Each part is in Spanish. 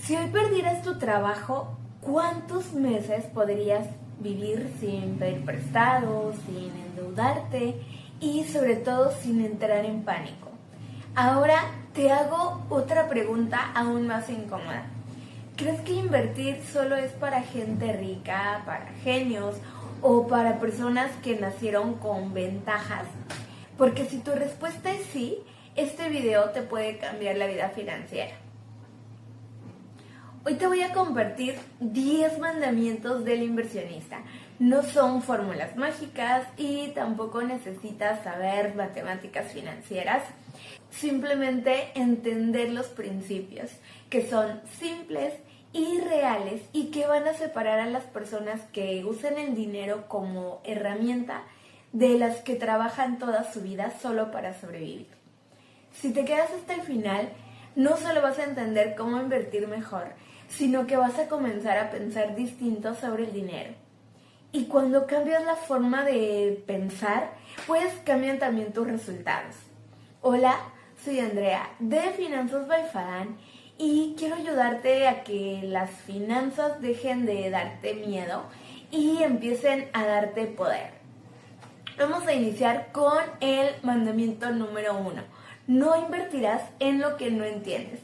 Si hoy perdieras tu trabajo, ¿cuántos meses podrías vivir sin pedir prestado, sin endeudarte y sobre todo sin entrar en pánico? Ahora te hago otra pregunta aún más incómoda. ¿Crees que invertir solo es para gente rica, para genios o para personas que nacieron con ventajas? Porque si tu respuesta es sí, este video te puede cambiar la vida financiera. Hoy te voy a compartir 10 mandamientos del inversionista. No son fórmulas mágicas y tampoco necesitas saber matemáticas financieras. Simplemente entender los principios, que son simples y reales y que van a separar a las personas que usan el dinero como herramienta de las que trabajan toda su vida solo para sobrevivir. Si te quedas hasta el final, no solo vas a entender cómo invertir mejor, sino que vas a comenzar a pensar distinto sobre el dinero. Y cuando cambias la forma de pensar, pues cambian también tus resultados. Hola, soy Andrea de Finanzas by Fadan y quiero ayudarte a que las finanzas dejen de darte miedo y empiecen a darte poder. Vamos a iniciar con el mandamiento número 1. No invertirás en lo que no entiendes.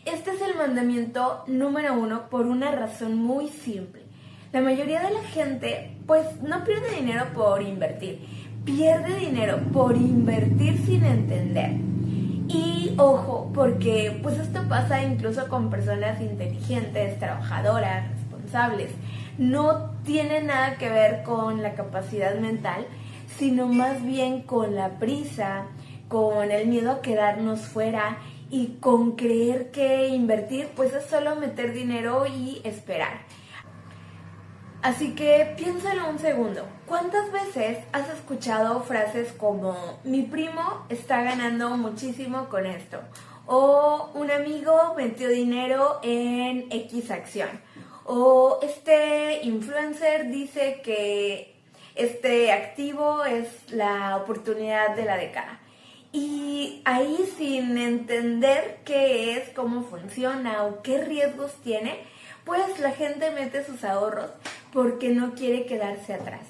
Este es el mandamiento número 1 por una razón muy simple. La mayoría de la gente pues no pierde dinero por invertir, pierde dinero por invertir sin entender. Y ojo, porque pues esto pasa incluso con personas inteligentes, trabajadoras, responsables. No tiene nada que ver con la capacidad mental, sino más bien con la prisa, con el miedo a quedarnos fuera y con creer que invertir pues es solo meter dinero y esperar. Así que piénsalo un segundo. ¿Cuántas veces has escuchado frases como mi primo está ganando muchísimo con esto? O un amigo metió dinero en X acción. O este influencer dice que este activo es la oportunidad de la década. Y ahí sin entender qué es, cómo funciona o qué riesgos tiene, pues la gente mete sus ahorros porque no quiere quedarse atrás.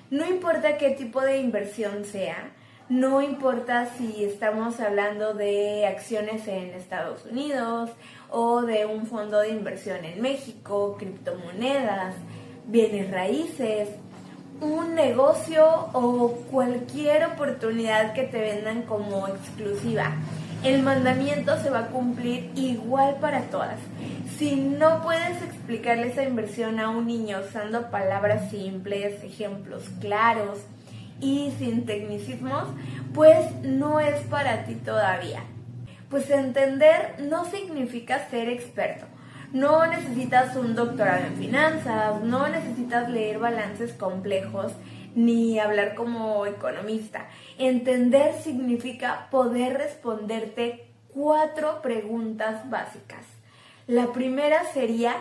No importa qué tipo de inversión sea, no importa si estamos hablando de acciones en Estados Unidos o de un fondo de inversión en México, criptomonedas, bienes raíces, un negocio o cualquier oportunidad que te vendan como exclusiva. El mandamiento se va a cumplir igual para todas. Si no puedes explicarle esa inversión a un niño usando palabras simples, ejemplos claros y sin tecnicismos, pues no es para ti todavía. Pues entender no significa ser experto. No necesitas un doctorado en finanzas, no necesitas leer balances complejos ni hablar como economista. Entender significa poder responderte 4 preguntas básicas. La primera sería,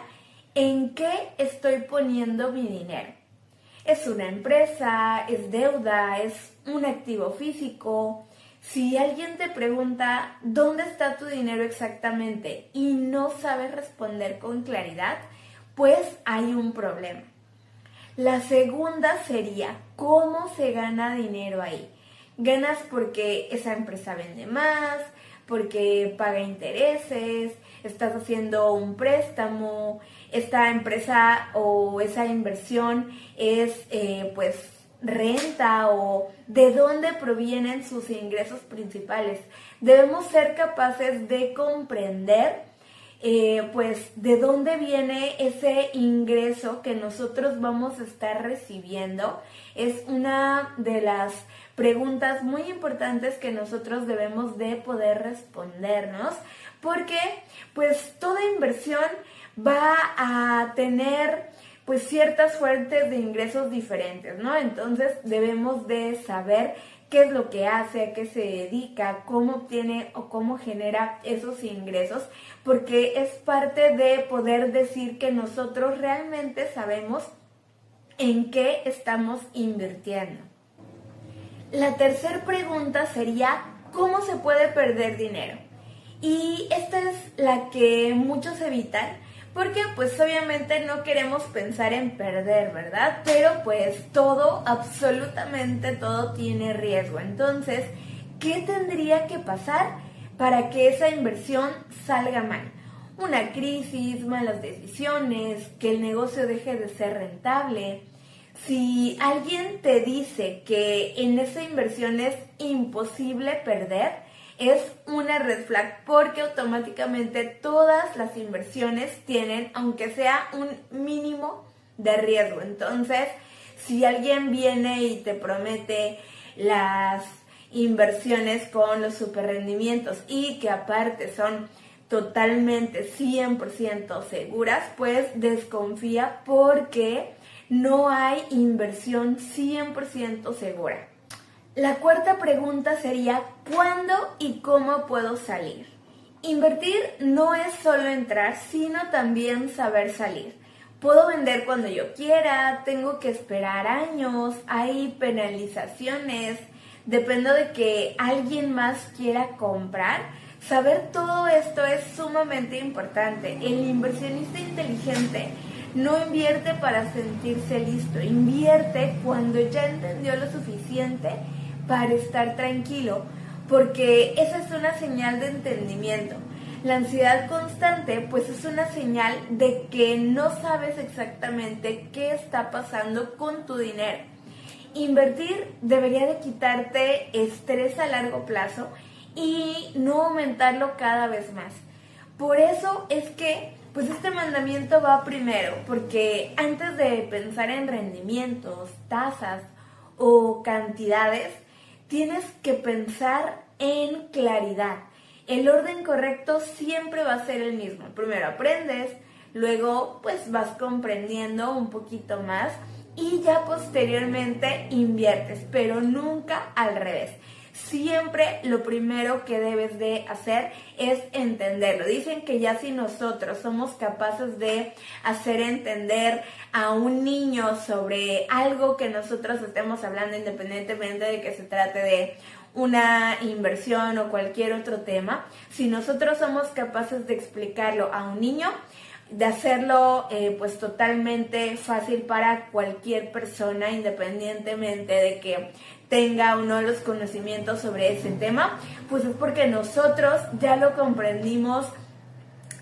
¿en qué estoy poniendo mi dinero? ¿Es una empresa? ¿Es deuda? ¿Es un activo físico? Si alguien te pregunta ¿dónde está tu dinero exactamente? Y no sabes responder con claridad, pues hay un problema. La segunda sería ¿cómo se gana dinero ahí? Ganas porque esa empresa vende más, porque paga intereses, estás haciendo un préstamo, esta empresa o esa inversión es pues renta o de dónde provienen sus ingresos principales. Debemos ser capaces de comprender pues de dónde viene ese ingreso que nosotros vamos a estar recibiendo. Es una de las preguntas muy importantes que nosotros debemos de poder respondernos, porque pues toda inversión va a tener pues ciertas fuentes de ingresos diferentes, ¿no? Entonces debemos de saber qué es lo que hace, a qué se dedica, cómo obtiene o cómo genera esos ingresos, porque es parte de poder decir que nosotros realmente sabemos en qué estamos invirtiendo. La tercera pregunta sería, ¿cómo se puede perder dinero? Y esta es la que muchos evitan porque pues obviamente no queremos pensar en perder, ¿verdad? Pero pues todo, absolutamente todo tiene riesgo. Entonces, ¿qué tendría que pasar para que esa inversión salga mal? Una crisis, malas decisiones, que el negocio deje de ser rentable. Si alguien te dice que en esa inversión es imposible perder, es una red flag porque automáticamente todas las inversiones tienen, aunque sea un mínimo de riesgo. Entonces, si alguien viene y te promete las inversiones con los super rendimientos y que aparte son totalmente 100% seguras, pues desconfía porque no hay inversión 100% segura. La cuarta pregunta sería, ¿cuándo y cómo puedo salir? Invertir no es solo entrar, sino también saber salir. Puedo vender cuando yo quiera, tengo que esperar años, hay penalizaciones, dependo de que alguien más quiera comprar. Saber todo esto es sumamente importante. El inversionista inteligente no invierte para sentirse listo, invierte cuando ya entendió lo suficiente para estar tranquilo, porque esa es una señal de entendimiento. La ansiedad constante pues es una señal de que no sabes exactamente qué está pasando con tu dinero. Invertir debería de quitarte estrés a largo plazo y no aumentarlo cada vez más. Por eso es que pues este mandamiento va primero, porque antes de pensar en rendimientos, tasas o cantidades, tienes que pensar en claridad. El orden correcto siempre va a ser el mismo. Primero aprendes, luego pues vas comprendiendo un poquito más y ya posteriormente inviertes, pero nunca al revés. Siempre lo primero que debes de hacer es entenderlo. Dicen que ya si nosotros somos capaces de hacer entender a un niño sobre algo que nosotros estemos hablando, independientemente de que se trate de una inversión o cualquier otro tema, si nosotros somos capaces de explicarlo a un niño, de hacerlo pues totalmente fácil para cualquier persona, independientemente de que tenga o no los conocimientos sobre ese tema, pues es porque nosotros ya lo comprendimos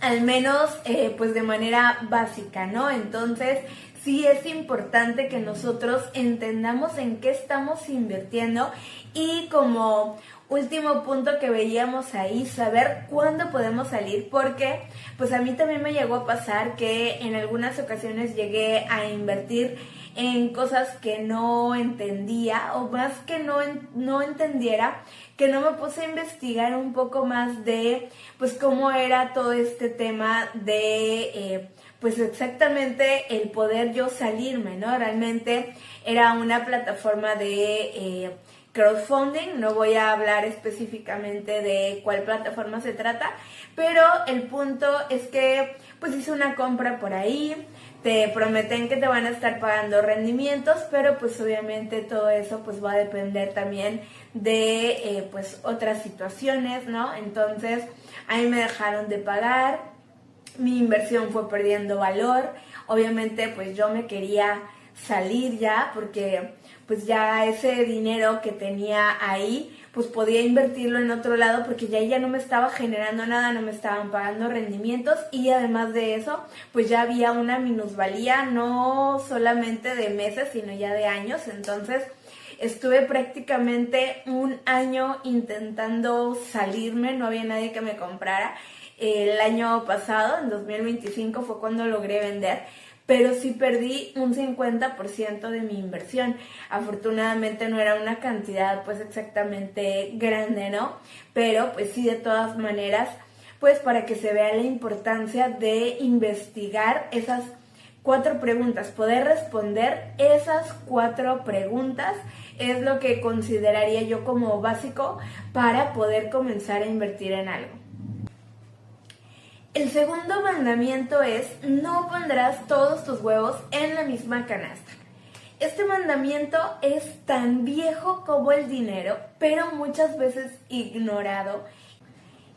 al menos pues de manera básica, ¿no? Entonces sí es importante que nosotros entendamos en qué estamos invirtiendo y como último punto que veíamos ahí, saber cuándo podemos salir, porque pues a mí también me llegó a pasar que en algunas ocasiones llegué a invertir en cosas que no entendía, o más que no entendiera, que no me puse a investigar un poco más de pues cómo era todo este tema de pues exactamente el poder yo salirme, ¿no? Realmente era una plataforma de crowdfunding, no voy a hablar específicamente de cuál plataforma se trata, pero el punto es que pues hice una compra por ahí, te prometen que te van a estar pagando rendimientos, pero pues obviamente todo eso pues va a depender también de pues otras situaciones, ¿no? Entonces a mí me dejaron de pagar, mi inversión fue perdiendo valor, obviamente pues yo me quería salir ya porque pues ya ese dinero que tenía ahí pues podía invertirlo en otro lado porque ya no me estaba generando nada, no me estaban pagando rendimientos y además de eso pues ya había una minusvalía no solamente de meses sino ya de años. Entonces estuve prácticamente un año intentando salirme, no había nadie que me comprara. El año pasado, en 2025, fue cuando logré vender, pero sí perdí un 50% de mi inversión. Afortunadamente no era una cantidad pues exactamente grande, ¿no? Pero pues sí, de todas maneras, pues para que se vea la importancia de investigar esas 4 preguntas, poder responder esas 4 preguntas es lo que consideraría yo como básico para poder comenzar a invertir en algo. El segundo mandamiento es, no pondrás todos tus huevos en la misma canasta. Este mandamiento es tan viejo como el dinero, pero muchas veces ignorado.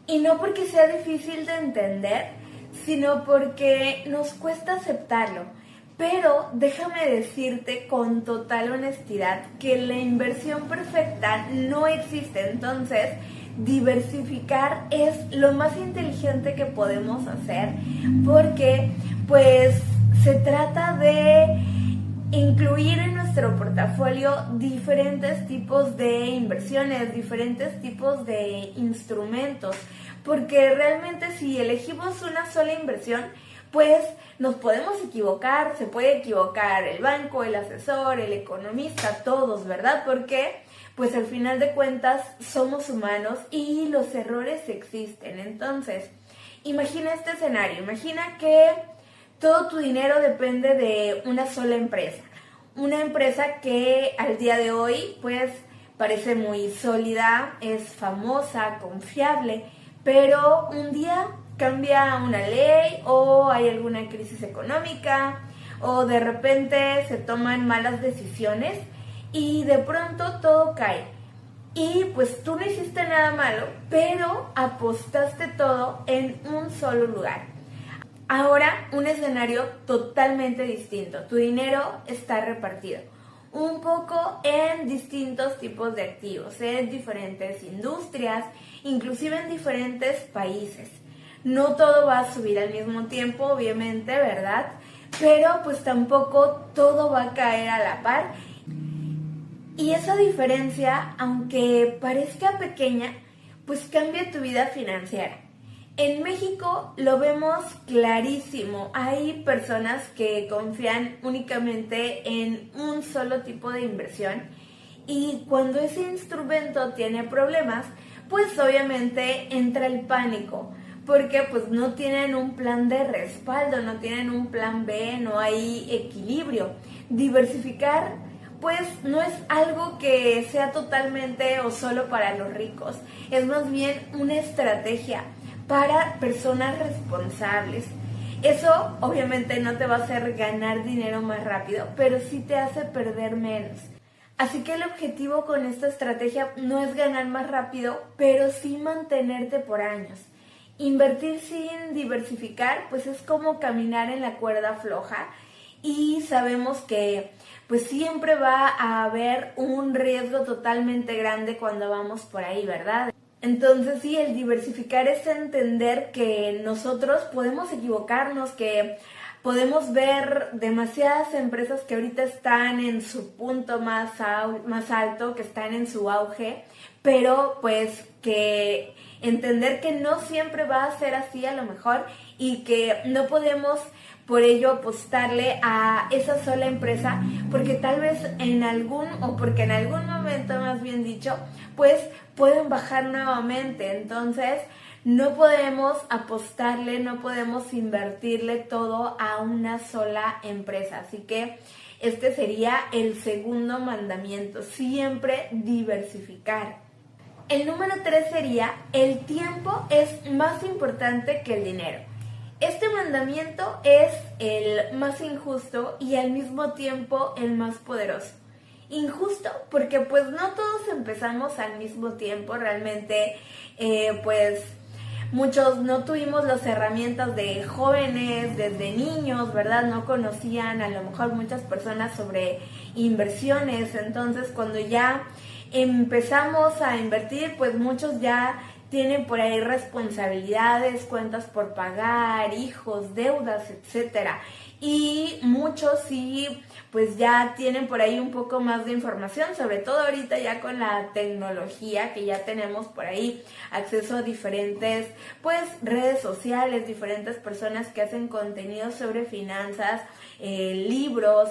Y no porque sea difícil de entender, sino porque nos cuesta aceptarlo. Pero déjame decirte con total honestidad que la inversión perfecta no existe. Entonces, diversificar es lo más inteligente que podemos hacer, porque pues se trata de incluir en nuestro portafolio diferentes tipos de inversiones, diferentes tipos de instrumentos, porque realmente si elegimos una sola inversión, pues nos podemos equivocar, se puede equivocar el banco, el asesor, el economista, todos, ¿verdad? Porque pues al final de cuentas somos humanos y los errores existen. Entonces, imagina este escenario, imagina que todo tu dinero depende de una sola empresa. Una empresa que al día de hoy pues parece muy sólida, es famosa, confiable, pero un día cambia una ley o hay alguna crisis económica o de repente se toman malas decisiones y de pronto todo cae. Y pues tú no hiciste nada malo, pero apostaste todo en un solo lugar. Ahora un escenario totalmente distinto. Tu dinero está repartido un poco en distintos tipos de activos, en diferentes industrias, inclusive en diferentes países. No todo va a subir al mismo tiempo, obviamente, ¿verdad? Pero pues tampoco todo va a caer a la par. Y esa diferencia, aunque parezca pequeña, pues cambia tu vida financiera. En México lo vemos clarísimo. Hay personas que confían únicamente en un solo tipo de inversión y cuando ese instrumento tiene problemas, pues obviamente entra el pánico porque pues no tienen un plan de respaldo, no tienen un plan B, no hay equilibrio. Diversificar pues no es algo que sea totalmente o solo para los ricos, es más bien una estrategia para personas responsables. Eso obviamente no te va a hacer ganar dinero más rápido, pero sí te hace perder menos. Así que el objetivo con esta estrategia no es ganar más rápido, pero sí mantenerte por años. Invertir sin diversificar, pues es como caminar en la cuerda floja y sabemos que pues siempre va a haber un riesgo totalmente grande cuando vamos por ahí, ¿verdad? Entonces sí, el diversificar es entender que nosotros podemos equivocarnos, que podemos ver demasiadas empresas que ahorita están en su punto más alto, que están en su auge, pero pues que entender que no siempre va a ser así a lo mejor y que no podemos por ello apostarle a esa sola empresa porque tal vez porque en algún momento, más bien dicho, pues pueden bajar nuevamente. Entonces no podemos apostarle, no podemos invertirle todo a una sola empresa. Así que este sería el segundo mandamiento, siempre diversificar. El número 3 sería: el tiempo es más importante que el dinero. Este mandamiento es el más injusto y al mismo tiempo el más poderoso. Injusto porque pues no todos empezamos al mismo tiempo, realmente pues muchos no tuvimos las herramientas de jóvenes, desde niños, ¿verdad? No conocían a lo mejor muchas personas sobre inversiones, entonces cuando ya empezamos a invertir, pues muchos ya tienen por ahí responsabilidades, cuentas por pagar, hijos, deudas, etcétera. Y muchos sí, pues ya tienen por ahí un poco más de información, sobre todo ahorita ya con la tecnología, que ya tenemos por ahí acceso a diferentes pues redes sociales, diferentes personas que hacen contenido sobre finanzas, libros,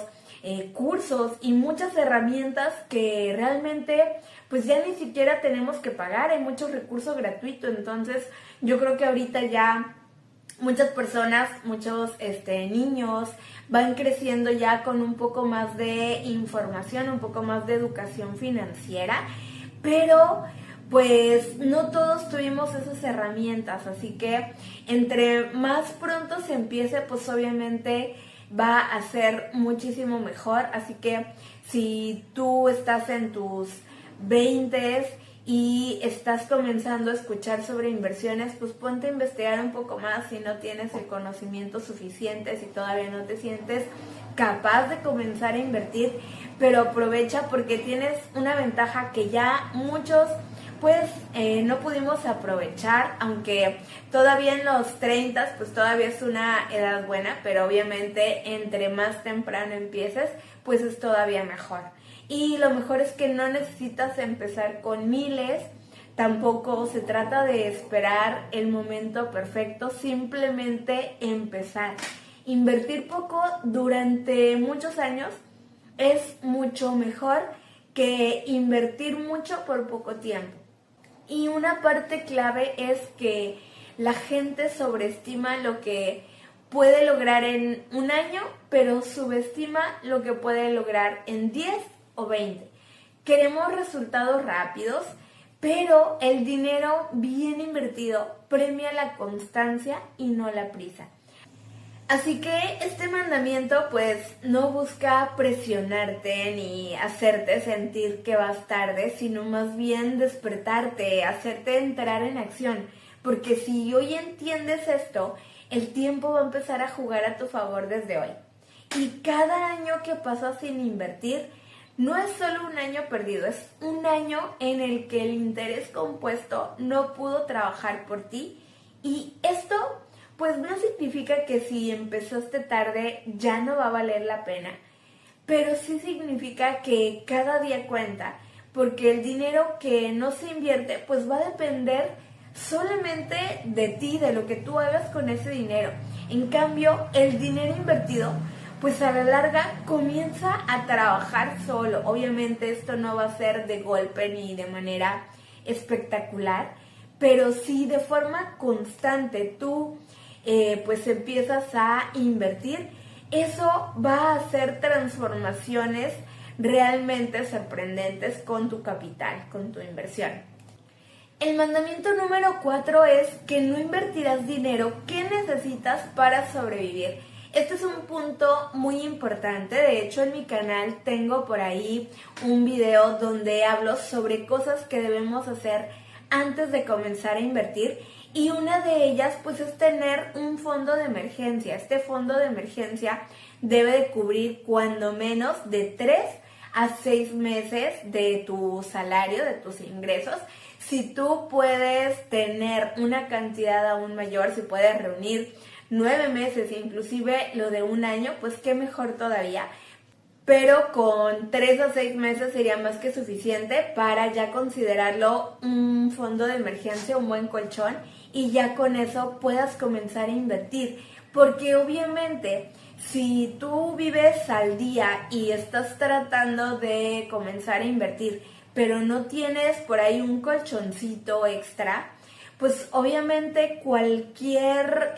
cursos y muchas herramientas que realmente pues ya ni siquiera tenemos que pagar, hay muchos recursos gratuitos. Entonces yo creo que ahorita ya muchas personas, muchos niños van creciendo ya con un poco más de información, un poco más de educación financiera, pero pues no todos tuvimos esas herramientas, así que entre más pronto se empiece, pues obviamente va a ser muchísimo mejor. Así que si tú estás en tus 20 y estás comenzando a escuchar sobre inversiones, pues ponte a investigar un poco más si no tienes el conocimiento suficiente, si todavía no te sientes capaz de comenzar a invertir, pero aprovecha porque tienes una ventaja que ya muchos pues no pudimos aprovechar, aunque todavía en los 30 pues todavía es una edad buena, pero obviamente entre más temprano empieces pues es todavía mejor. Y lo mejor es que no necesitas empezar con miles, tampoco se trata de esperar el momento perfecto, simplemente empezar. Invertir poco durante muchos años es mucho mejor que invertir mucho por poco tiempo. Y una parte clave es que la gente sobreestima lo que puede lograr en un año, pero subestima lo que puede lograr en 10 o 20. Queremos resultados rápidos, pero el dinero bien invertido premia la constancia y no la prisa. Así que este mandamiento pues no busca presionarte ni hacerte sentir que vas tarde, sino más bien despertarte, hacerte entrar en acción. Porque si hoy entiendes esto, el tiempo va a empezar a jugar a tu favor desde hoy. Y cada año que pasas sin invertir no es solo un año perdido, es un año en el que el interés compuesto no pudo trabajar por ti. Y esto pues no significa que si empezaste tarde ya no va a valer la pena, pero sí significa que cada día cuenta, porque el dinero que no se invierte pues va a depender solamente de ti, de lo que tú hagas con ese dinero. En cambio, el dinero invertido pues a la larga comienza a trabajar solo. Obviamente esto no va a ser de golpe ni de manera espectacular, pero si de forma constante tú pues empiezas a invertir, eso va a hacer transformaciones realmente sorprendentes con tu capital, con tu inversión. El mandamiento número 4 es que no invertirás dinero que necesitas para sobrevivir. Este es un punto muy importante. De hecho, en mi canal tengo por ahí un video donde hablo sobre cosas que debemos hacer antes de comenzar a invertir. Y una de ellas pues es tener un fondo de emergencia. Este fondo de emergencia debe de cubrir cuando menos de 3 a 6 meses de tu salario, de tus ingresos. Si tú puedes tener una cantidad aún mayor, si puedes reunir 9 meses, inclusive lo de un año, pues qué mejor todavía. Pero con 3 a 6 meses sería más que suficiente para ya considerarlo un fondo de emergencia, un buen colchón, y ya con eso puedas comenzar a invertir. Porque obviamente si tú vives al día y estás tratando de comenzar a invertir, pero no tienes por ahí un colchoncito extra, pues obviamente cualquier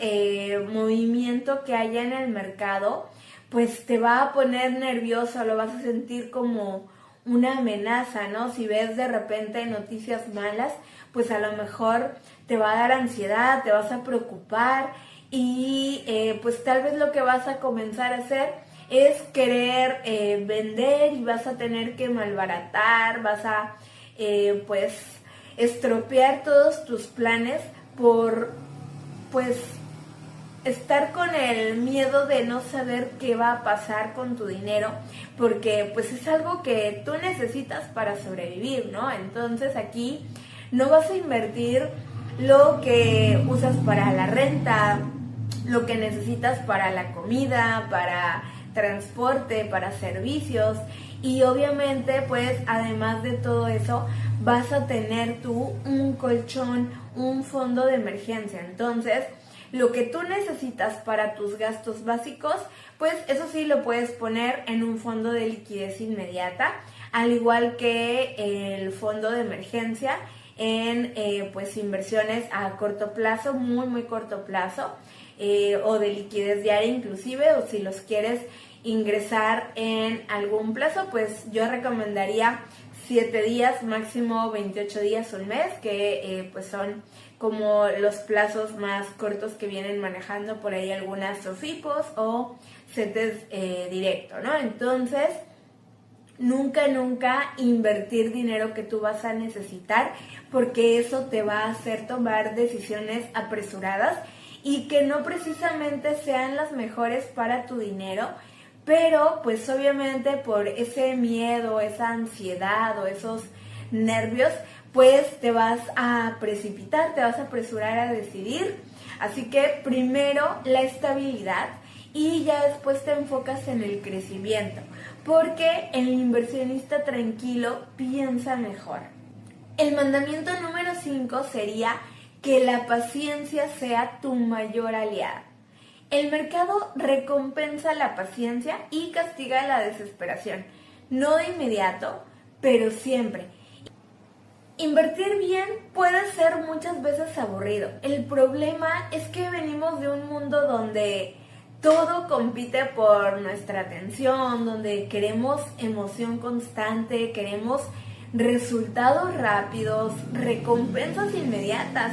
movimiento que haya en el mercado pues te va a poner nervioso, lo vas a sentir como una amenaza, ¿no? Si ves de repente noticias malas, pues a lo mejor te va a dar ansiedad, te vas a preocupar y pues tal vez lo que vas a comenzar a hacer es querer vender y vas a tener que malbaratar, vas a pues estropear todos tus planes por pues estar con el miedo de no saber qué va a pasar con tu dinero, porque pues es algo que tú necesitas para sobrevivir, ¿no? Entonces aquí no vas a invertir lo que usas para la renta, lo que necesitas para la comida, para transporte, para servicios, y obviamente pues además de todo eso vas a tener tú un colchón, un fondo de emergencia. Entonces lo que tú necesitas para tus gastos básicos, pues eso sí lo puedes poner en un fondo de liquidez inmediata, al igual que el fondo de emergencia en pues inversiones a corto plazo, muy corto plazo, o de liquidez diaria inclusive, o si los quieres ingresar en algún plazo, pues yo recomendaría 7 días, máximo 28 días, un mes, que pues son como los plazos más cortos que vienen manejando por ahí algunas SOFIPOS o CETES directo, ¿no? Entonces, Nunca invertir dinero que tú vas a necesitar, porque eso te va a hacer tomar decisiones apresuradas y que no precisamente sean las mejores para tu dinero, pero pues obviamente por ese miedo, esa ansiedad o esos nervios, pues te vas a precipitar, te vas a apresurar a decidir. Así que primero la estabilidad y ya después te enfocas en el crecimiento, porque el inversionista tranquilo piensa mejor. El mandamiento número 5 sería que la paciencia sea tu mayor aliada. El mercado recompensa la paciencia y castiga la desesperación, no de inmediato, pero siempre. Invertir bien puede ser muchas veces aburrido. El problema es que venimos de un mundo donde todo compite por nuestra atención, donde queremos emoción constante, queremos resultados rápidos, recompensas inmediatas,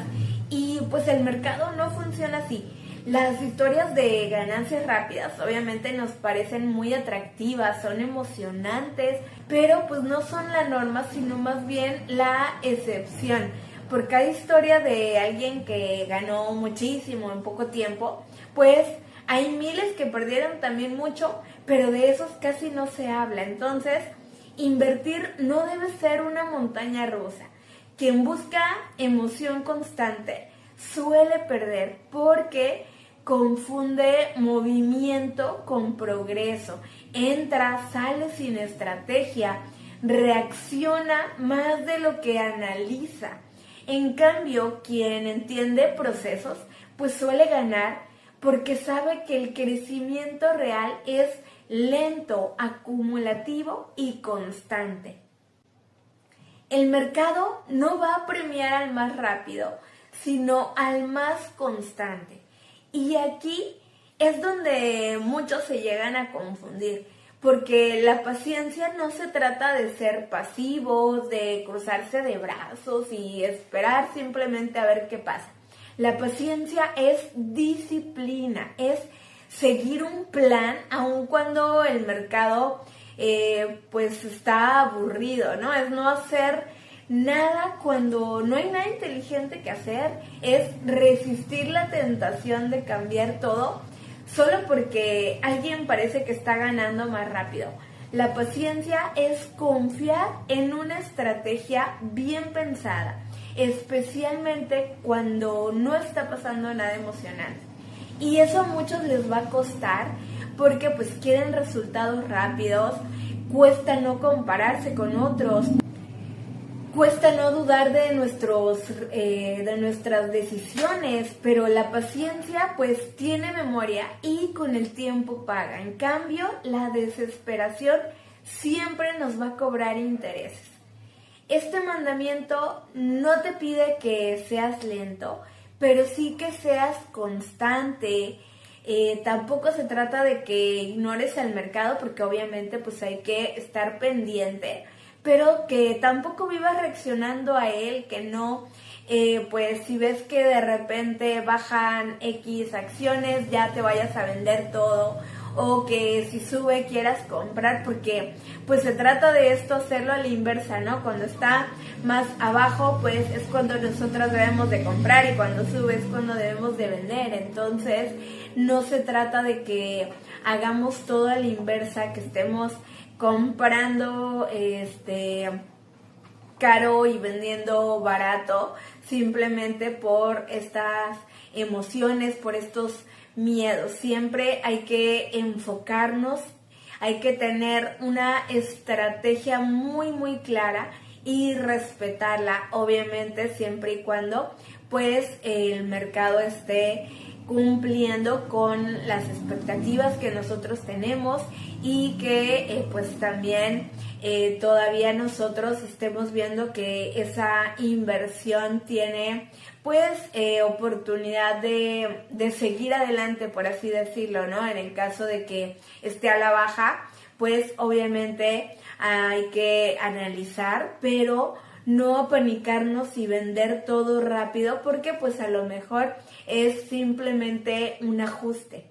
y pues el mercado no funciona así. Las historias de ganancias rápidas obviamente nos parecen muy atractivas, son emocionantes, pero pues no son la norma, sino más bien la excepción. Por cada historia de alguien que ganó muchísimo en poco tiempo, pues hay miles que perdieron también mucho, pero de esos casi no se habla. Entonces, invertir no debe ser una montaña rusa. Quien busca emoción constante suele perder porque confunde movimiento con progreso. Entra, sale sin estrategia, reacciona más de lo que analiza. En cambio, quien entiende procesos, pues suele ganar porque sabe que el crecimiento real es lento, acumulativo y constante. El mercado no va a premiar al más rápido, sino al más constante. Y aquí es donde muchos se llegan a confundir, porque la paciencia no se trata de ser pasivos, de cruzarse de brazos y esperar simplemente a ver qué pasa. La paciencia es disciplina, es seguir un plan aun cuando el mercado pues está aburrido, ¿no? Es no hacer nada cuando no hay nada inteligente que hacer, es resistir la tentación de cambiar todo solo porque alguien parece que está ganando más rápido. La paciencia es confiar en una estrategia bien pensada, especialmente cuando no está pasando nada emocionante. Y eso a muchos les va a costar porque pues quieren resultados rápidos, cuesta no compararse con otros, cuesta no dudar de nuestras decisiones, pero la paciencia pues tiene memoria y con el tiempo paga. En cambio, la desesperación siempre nos va a cobrar intereses. Este mandamiento no te pide que seas lento, pero sí que seas constante. Tampoco se trata de que ignores al mercado, porque obviamente pues hay que estar pendiente, pero que tampoco vivas reaccionando a él, que no, pues si ves que de repente bajan X acciones, ya te vayas a vender todo, o que si sube quieras comprar, porque pues se trata de esto, hacerlo a la inversa, ¿no? Cuando está más abajo, pues es cuando nosotros debemos de comprar, y cuando sube es cuando debemos de vender. Entonces no se trata de que hagamos todo a la inversa, que estemos comprando caro y vendiendo barato simplemente por estas emociones, por estos miedos. Siempre hay que enfocarnos, hay que tener una estrategia muy clara y respetarla, obviamente siempre y cuando pues el mercado esté cumpliendo con las expectativas que nosotros tenemos, y que pues también todavía nosotros estemos viendo que esa inversión tiene pues oportunidad de seguir adelante, por así decirlo, ¿no? En el caso de que esté a la baja, pues obviamente hay que analizar, pero no apanicarnos y vender todo rápido, porque pues a lo mejor es simplemente un ajuste.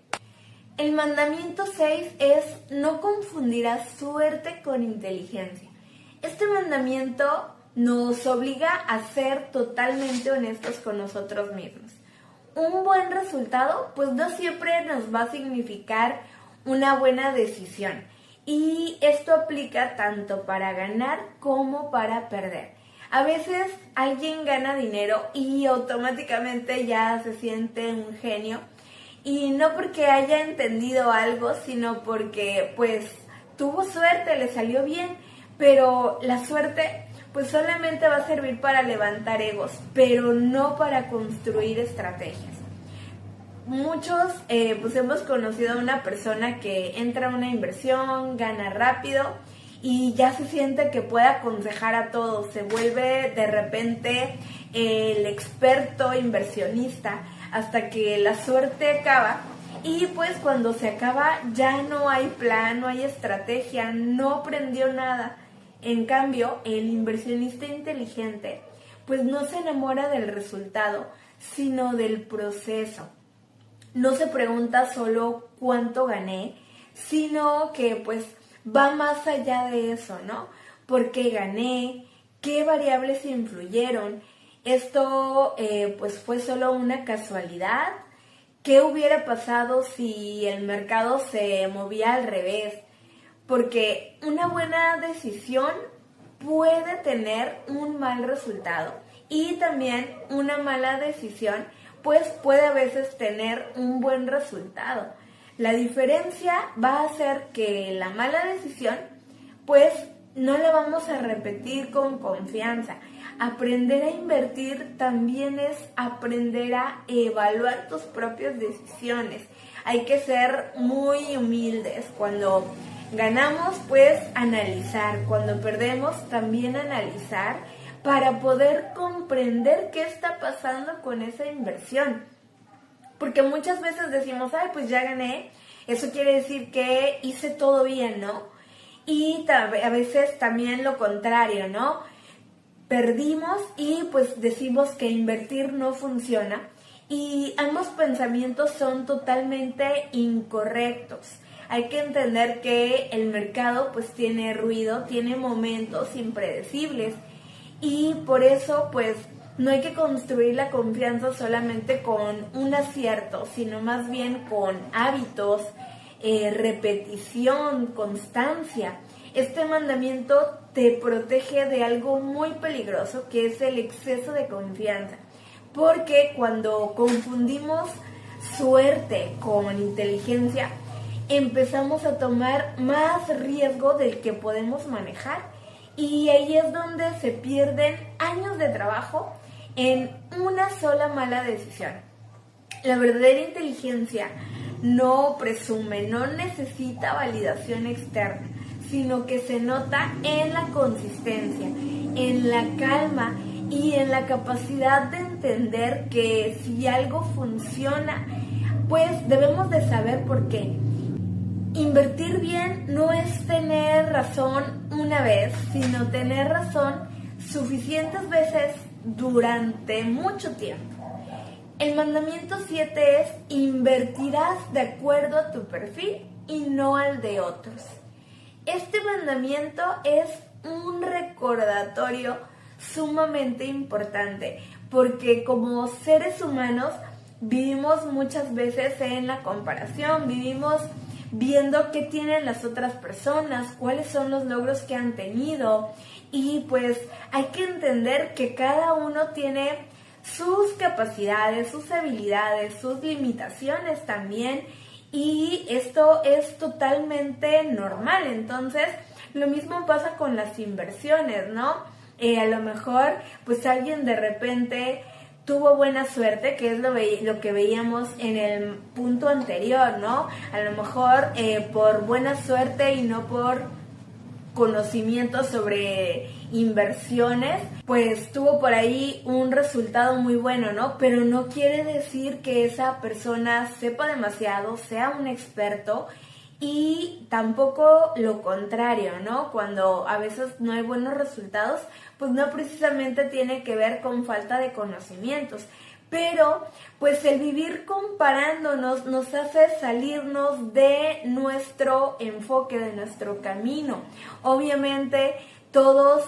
El mandamiento 6 es: no confundirás suerte con inteligencia. Este mandamiento nos obliga a ser totalmente honestos con nosotros mismos. Un buen resultado, pues no siempre nos va a significar una buena decisión. Y esto aplica tanto para ganar como para perder. A veces alguien gana dinero y automáticamente ya se siente un genio. Y no porque haya entendido algo, sino porque pues tuvo suerte, le salió bien. Pero la suerte pues solamente va a servir para levantar egos, pero no para construir estrategias. Muchos pues hemos conocido a una persona que entra a una inversión, gana rápido y ya se siente que puede aconsejar a todos, se vuelve de repente el experto inversionista hasta que la suerte acaba. Y pues cuando se acaba ya no hay plan, no hay estrategia, no aprendió nada. En cambio, el inversionista inteligente pues no se enamora del resultado, sino del proceso. No se pregunta solo cuánto gané, sino que pues va más allá de eso, ¿no? ¿Por qué gané? ¿Qué variables influyeron? ¿Esto pues fue solo una casualidad? ¿Qué hubiera pasado si el mercado se movía al revés? Porque una buena decisión puede tener un mal resultado y también una mala decisión pues puede a veces tener un buen resultado. La diferencia va a ser que la mala decisión pues no la vamos a repetir con confianza. Aprender a invertir también es aprender a evaluar tus propias decisiones. Hay que ser muy humildes. Cuando ganamos, pues analizar. Cuando perdemos, también analizar para poder comprender qué está pasando con esa inversión. Porque muchas veces decimos, ay, pues ya gané. Eso quiere decir que hice todo bien, ¿no? Y a veces también lo contrario, ¿no? Perdimos y pues decimos que invertir no funciona. Y ambos pensamientos son totalmente incorrectos. Hay que entender que el mercado pues tiene ruido, tiene momentos impredecibles y por eso pues no hay que construir la confianza solamente con un acierto, sino más bien con hábitos, repetición, constancia. Este mandamiento te protege de algo muy peligroso que es el exceso de confianza, porque cuando confundimos suerte con inteligencia, empezamos a tomar más riesgo del que podemos manejar y ahí es donde se pierden años de trabajo en una sola mala decisión. La verdadera inteligencia no presume, no necesita validación externa, sino que se nota en la consistencia, en la calma y en la capacidad de entender que si algo funciona, pues debemos de saber por qué. Invertir bien no es tener razón una vez, sino tener razón suficientes veces durante mucho tiempo. El mandamiento 7 es: invertirás de acuerdo a tu perfil y no al de otros. Este mandamiento es un recordatorio sumamente importante, porque como seres humanos vivimos muchas veces en la comparación, vivimos viendo qué tienen las otras personas, cuáles son los logros que han tenido y pues hay que entender que cada uno tiene sus capacidades, sus habilidades, sus limitaciones también y esto es totalmente normal. Entonces lo mismo pasa con las inversiones, ¿no? A lo mejor pues alguien de repente tuvo buena suerte, que es lo que veíamos en el punto anterior, ¿no? A lo mejor por buena suerte y no por conocimiento sobre inversiones, pues tuvo por ahí un resultado muy bueno, ¿no? Pero no quiere decir que esa persona sepa demasiado, sea un experto, y tampoco lo contrario, ¿no? Cuando a veces no hay buenos resultados, pues no precisamente tiene que ver con falta de conocimientos, pero pues el vivir comparándonos nos hace salirnos de nuestro enfoque, de nuestro camino. Obviamente todos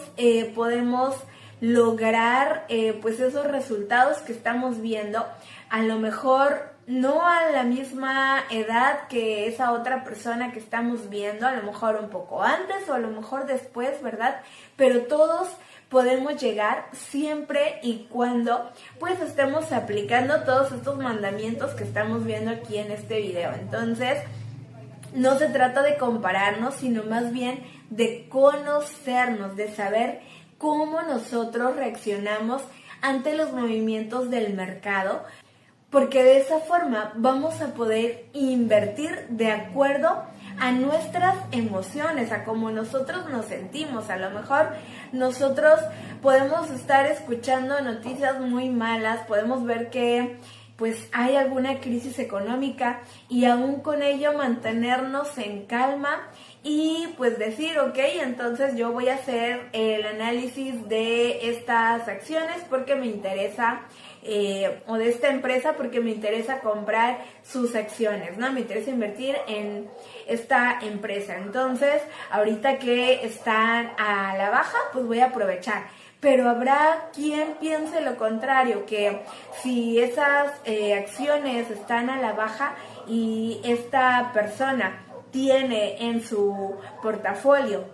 podemos lograr pues esos resultados que estamos viendo, a lo mejor no a la misma edad que esa otra persona que estamos viendo, a lo mejor un poco antes o a lo mejor después, ¿verdad? Pero todos podemos llegar siempre y cuando pues estemos aplicando todos estos mandamientos que estamos viendo aquí en este video. Entonces, no se trata de compararnos, sino más bien de conocernos, de saber cómo nosotros reaccionamos ante los movimientos del mercado, porque de esa forma vamos a poder invertir de acuerdo a nuestras emociones, a cómo nosotros nos sentimos. A lo mejor nosotros podemos estar escuchando noticias muy malas, podemos ver que pues hay alguna crisis económica y aún con ello mantenernos en calma y pues decir, ok, entonces yo voy a hacer el análisis de estas acciones porque me interesa, o de esta empresa porque me interesa comprar sus acciones, ¿no? Me interesa invertir en esta empresa. Entonces, ahorita que están a la baja, pues voy a aprovechar. Pero habrá quien piense lo contrario, que si esas acciones están a la baja y esta persona tiene en su portafolio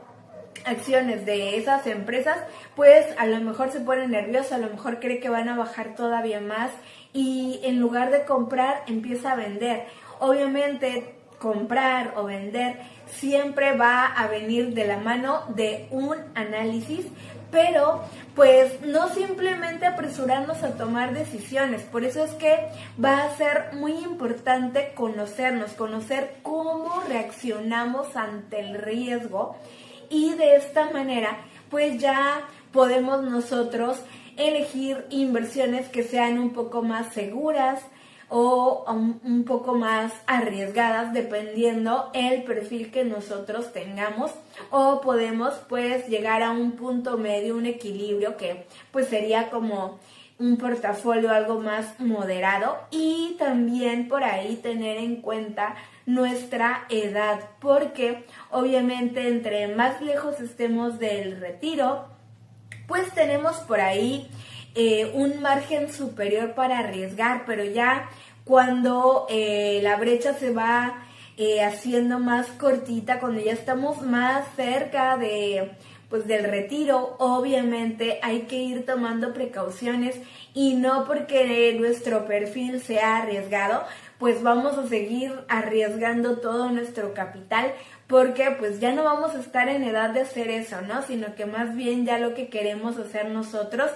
acciones de esas empresas, pues a lo mejor se pone nervioso, a lo mejor cree que van a bajar todavía más y en lugar de comprar empieza a vender. Obviamente comprar o vender siempre va a venir de la mano de un análisis, pero pues no simplemente apresurarnos a tomar decisiones. Por eso es que va a ser muy importante conocernos, conocer cómo reaccionamos ante el riesgo, y de esta manera pues ya podemos nosotros elegir inversiones que sean un poco más seguras o un poco más arriesgadas dependiendo el perfil que nosotros tengamos, o podemos pues llegar a un punto medio, un equilibrio que pues sería como un portafolio algo más moderado, y también por ahí tener en cuenta nuestra edad, porque obviamente entre más lejos estemos del retiro, pues tenemos por ahí un margen superior para arriesgar, pero ya cuando la brecha se va haciendo más cortita, cuando ya estamos más cerca de pues del retiro, obviamente hay que ir tomando precauciones, y no porque nuestro perfil sea arriesgado, pues vamos a seguir arriesgando todo nuestro capital, porque pues ya no vamos a estar en edad de hacer eso, ¿no? Sino que más bien ya lo que queremos hacer nosotros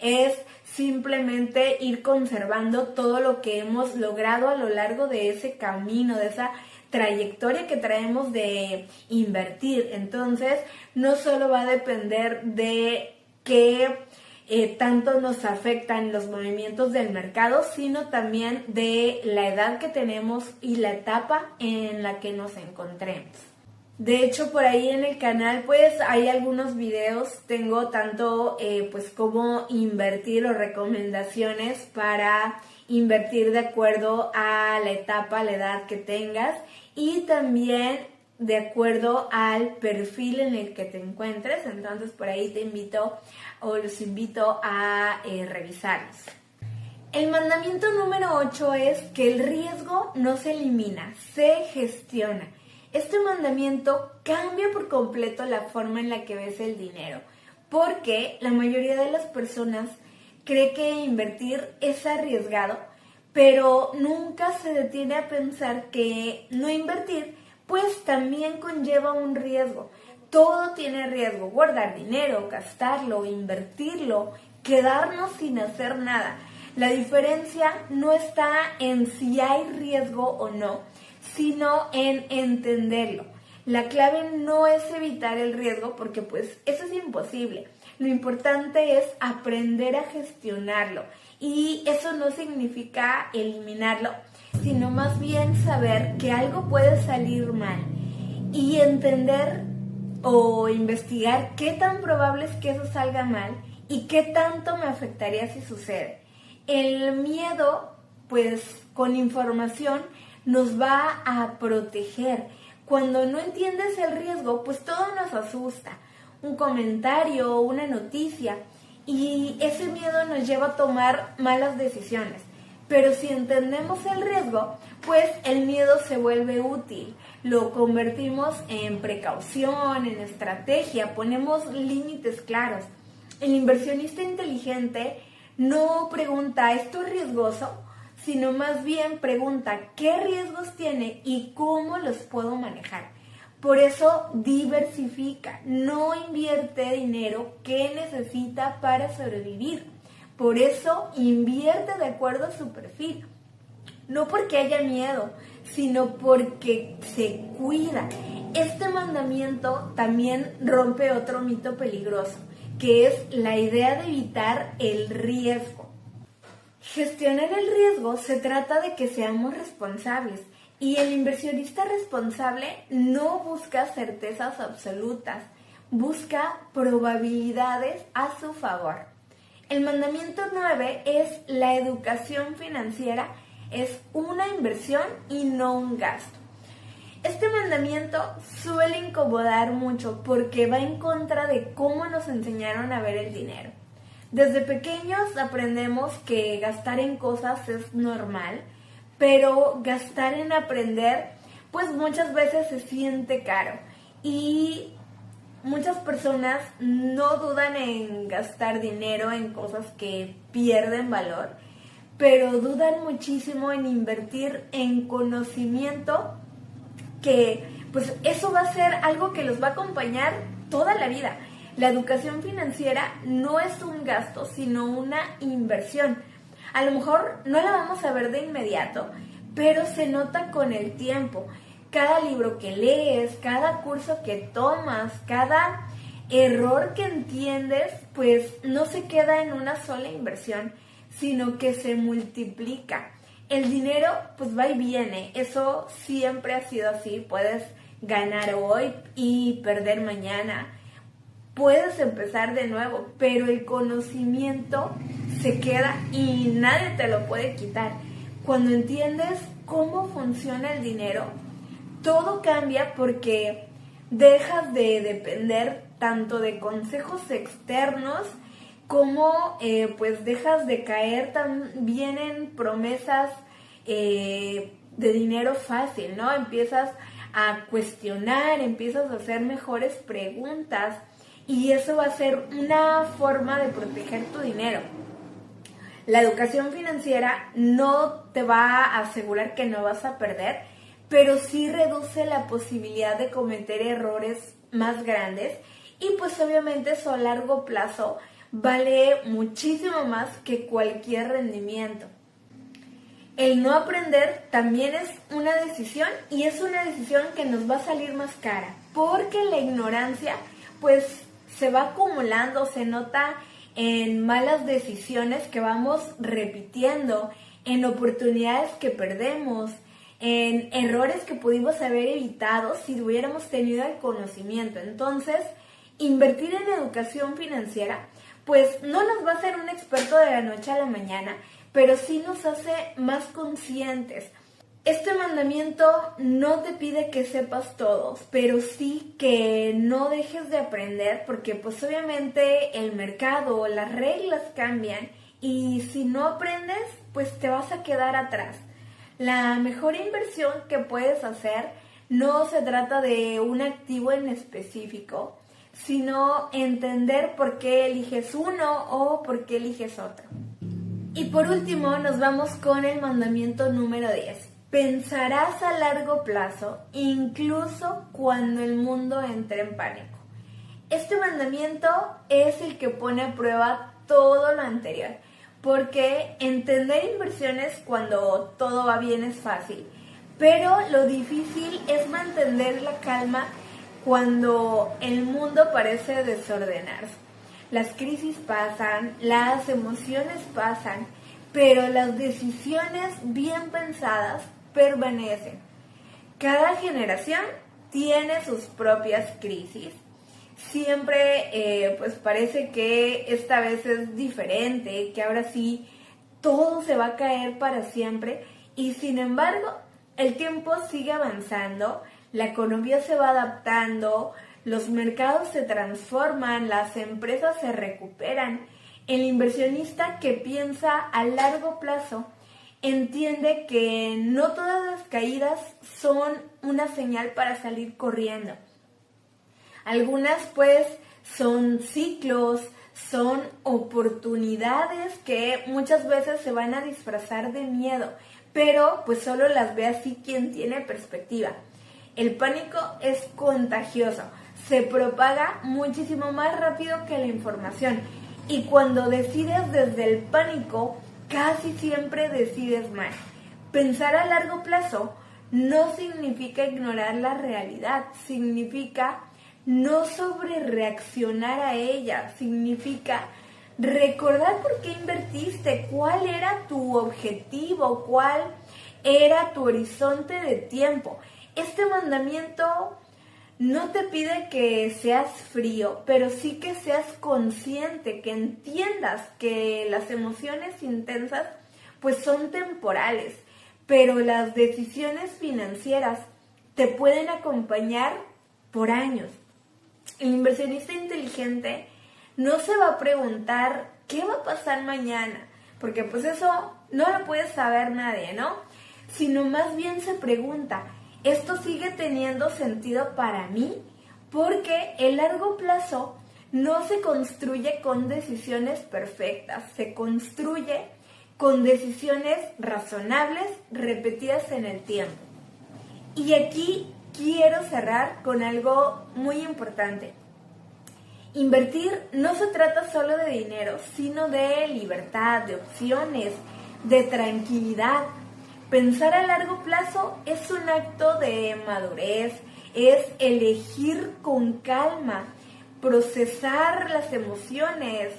es simplemente ir conservando todo lo que hemos logrado a lo largo de ese camino, de esa trayectoria que traemos de invertir. Entonces, no solo va a depender de qué tanto nos afectan los movimientos del mercado, sino también de la edad que tenemos y la etapa en la que nos encontremos. De hecho, por ahí en el canal pues hay algunos videos, tengo tanto pues cómo invertir o recomendaciones para invertir de acuerdo a la etapa, a la edad que tengas, y también de acuerdo al perfil en el que te encuentres. Entonces por ahí te invito o los invito a revisarlos. El mandamiento número 8 es que el riesgo no se elimina, se gestiona. Este mandamiento cambia por completo la forma en la que ves el dinero, porque la mayoría de las personas cree que invertir es arriesgado, pero nunca se detiene a pensar que no invertir pues también conlleva un riesgo. Todo tiene riesgo: guardar dinero, gastarlo, invertirlo, quedarnos sin hacer nada. La diferencia no está en si hay riesgo o no, sino en entenderlo. La clave no es evitar el riesgo, porque pues eso es imposible. Lo importante es aprender a gestionarlo, y eso no significa eliminarlo, sino más bien saber que algo puede salir mal y entender o investigar qué tan probable es que eso salga mal y qué tanto me afectaría si sucede. El miedo, pues con información, nos va a proteger. Cuando no entiendes el riesgo, pues todo nos asusta. Un comentario, una noticia, y ese miedo nos lleva a tomar malas decisiones. Pero si entendemos el riesgo, pues el miedo se vuelve útil. Lo convertimos en precaución, en estrategia, ponemos límites claros. El inversionista inteligente no pregunta, ¿esto es riesgoso?, sino más bien pregunta, ¿qué riesgos tiene y cómo los puedo manejar? Por eso diversifica, no invierte dinero que necesita para sobrevivir. Por eso invierte de acuerdo a su perfil. No porque haya miedo, sino porque se cuida. Este mandamiento también rompe otro mito peligroso, que es la idea de evitar el riesgo. Gestionar el riesgo se trata de que seamos responsables, y el inversionista responsable no busca certezas absolutas, busca probabilidades a su favor. El mandamiento 9 es: la educación financiera es una inversión y no un gasto. Este mandamiento suele incomodar mucho porque va en contra de cómo nos enseñaron a ver el dinero. Desde pequeños aprendemos que gastar en cosas es normal, pero gastar en aprender, pues muchas veces se siente caro. Y muchas personas no dudan en gastar dinero en cosas que pierden valor, pero dudan muchísimo en invertir en conocimiento, que pues eso va a ser algo que los va a acompañar toda la vida. La educación financiera no es un gasto, sino una inversión. A lo mejor no la vamos a ver de inmediato, pero se nota con el tiempo. Cada libro que lees, cada curso que tomas, cada error que entiendes, pues no se queda en una sola inversión, sino que se multiplica. El dinero pues va y viene, eso siempre ha sido así. Puedes ganar hoy y perder mañana. Puedes empezar de nuevo, pero el conocimiento se queda y nadie te lo puede quitar. Cuando entiendes cómo funciona el dinero, todo cambia porque dejas de depender tanto de consejos externos como pues dejas de caer también en promesas de dinero fácil, ¿no? Empiezas a cuestionar, empiezas a hacer mejores preguntas. Y eso va a ser una forma de proteger tu dinero. La educación financiera no te va a asegurar que no vas a perder, pero sí reduce la posibilidad de cometer errores más grandes, y pues obviamente eso a largo plazo vale muchísimo más que cualquier rendimiento. El no aprender también es una decisión, y es una decisión que nos va a salir más cara, porque la ignorancia pues se va acumulando, se nota en malas decisiones que vamos repitiendo, en oportunidades que perdemos, en errores que pudimos haber evitado si hubiéramos tenido el conocimiento. Entonces, invertir en educación financiera, pues no nos va a hacer un experto de la noche a la mañana, pero sí nos hace más conscientes. Este mandamiento no te pide que sepas todo, pero sí que no dejes de aprender, porque pues obviamente el mercado, las reglas cambian, y si no aprendes, pues te vas a quedar atrás. La mejor inversión que puedes hacer no se trata de un activo en específico, sino entender por qué eliges uno o por qué eliges otro. Y por último nos vamos con el mandamiento número 10. Pensarás a largo plazo, incluso cuando el mundo entre en pánico. Este mandamiento es el que pone a prueba todo lo anterior, porque entender inversiones cuando todo va bien es fácil, pero lo difícil es mantener la calma cuando el mundo parece desordenarse. Las crisis pasan, las emociones pasan, pero las decisiones bien pensadas permanecen. Cada generación tiene sus propias crisis. Siempre pues parece que esta vez es diferente, que ahora sí todo se va a caer para siempre y sin embargo el tiempo sigue avanzando, la economía se va adaptando, los mercados se transforman, las empresas se recuperan. El inversionista que piensa a largo plazo entiende que no todas las caídas son una señal para salir corriendo. Algunas pues son ciclos, son oportunidades que muchas veces se van a disfrazar de miedo, pero pues solo las ve así quien tiene perspectiva. El pánico es contagioso, se propaga muchísimo más rápido que la información y cuando decides desde el pánico, casi siempre decides mal. Pensar a largo plazo no significa ignorar la realidad, significa no sobrereaccionar a ella, significa recordar por qué invertiste, cuál era tu objetivo, cuál era tu horizonte de tiempo. Este mandamiento no te pide que seas frío, pero sí que seas consciente, que entiendas que las emociones intensas pues son temporales, pero las decisiones financieras te pueden acompañar por años. El inversionista inteligente no se va a preguntar qué va a pasar mañana, porque pues eso no lo puede saber nadie, ¿no? Sino más bien se pregunta, ¿esto sigue teniendo sentido para mí? Porque el largo plazo no se construye con decisiones perfectas, se construye con decisiones razonables repetidas en el tiempo. Y aquí quiero cerrar con algo muy importante. Invertir no se trata solo de dinero, sino de libertad, de opciones, de tranquilidad. Pensar a largo plazo es un acto de madurez, es elegir con calma, procesar las emociones,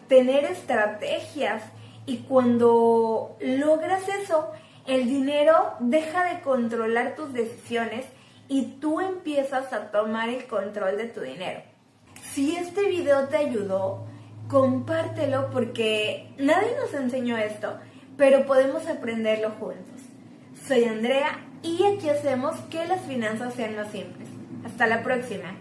tener estrategias y cuando logras eso, el dinero deja de controlar tus decisiones y tú empiezas a tomar el control de tu dinero. Si este video te ayudó, compártelo porque nadie nos enseñó esto, pero podemos aprenderlo juntos. Soy Andrea y aquí hacemos que las finanzas sean más simples. Hasta la próxima.